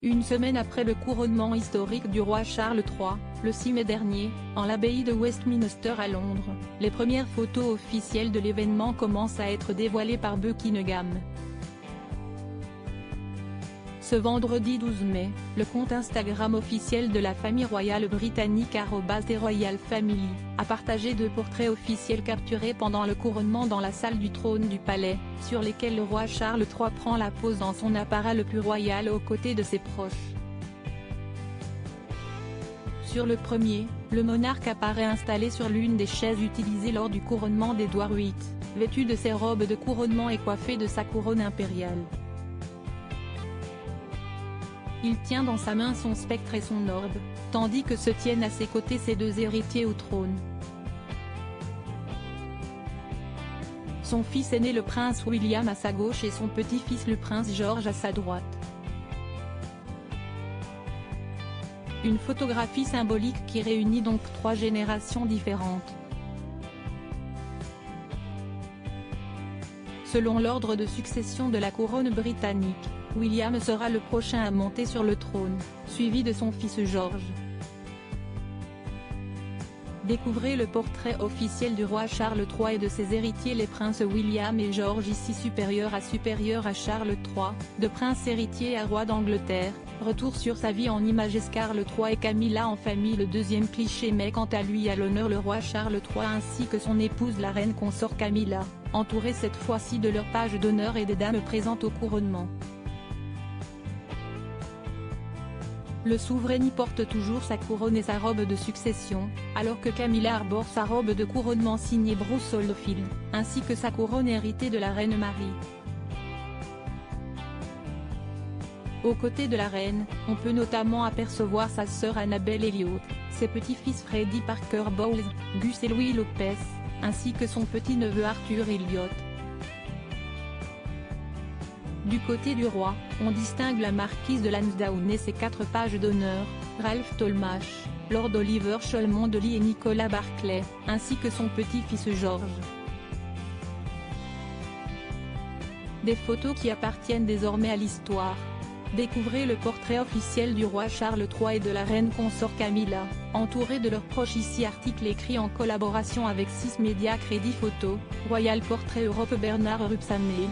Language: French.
Une semaine après le couronnement historique du roi Charles III, le 6 mai dernier, en l'abbaye de Westminster à Londres, les premières photos officielles de l'événement commencent à être dévoilées par Buckingham. Ce vendredi 12 mai, le compte Instagram officiel de la famille royale britannique @TheRoyalFamily a partagé 2 portraits officiels capturés pendant le couronnement dans la salle du trône du palais, sur lesquels le roi Charles III prend la pose dans son apparat le plus royal aux côtés de ses proches. Sur le premier, le monarque apparaît installé sur l'une des chaises utilisées lors du couronnement d'Édouard VIII, vêtu de ses robes de couronnement et coiffé de sa couronne impériale. Il tient dans sa main son spectre et son orbe, tandis que se tiennent à ses côtés ses 2 héritiers au trône. Son fils aîné le prince William à sa gauche et son petit-fils le prince George à sa droite. Une photographie symbolique qui réunit donc 3 générations différentes. Selon l'ordre de succession de la couronne britannique, William sera le prochain à monter sur le trône, suivi de son fils George. Découvrez le portrait officiel du roi Charles III et de ses héritiers les princes William et George ici supérieur à Charles III, de prince héritier à roi d'Angleterre. Retour sur sa vie en images Charles III et Camilla en famille. Le deuxième cliché met quant à lui à l'honneur le roi Charles III ainsi que son épouse la reine consort Camilla, entourés cette fois-ci de leur page d'honneur et des dames présentes au couronnement. Le souverain y porte toujours sa couronne et sa robe de succession, alors que Camilla arbore sa robe de couronnement signée Bruce Oldfield, ainsi que sa couronne héritée de la reine Marie. Aux côtés de la reine, on peut notamment apercevoir sa sœur Annabelle Elliot, ses petits-fils Freddie Parker Bowles, Gus et Louis Lopez, ainsi que son petit-neveu Arthur Elliot. Du côté du roi, on distingue la marquise de Lansdowne et ses 4 pages d'honneur, Ralph Tolmach, Lord Oliver Cholmondeley et Nicolas Barclay, ainsi que son petit-fils George. Des photos qui appartiennent désormais à l'histoire. Découvrez le portrait officiel du roi Charles III et de la reine consort Camilla, entourés de leurs proches ici. Article écrit en collaboration avec 6 médias. Crédit photo, Royal Portrait Europe Bernard Rupsamé.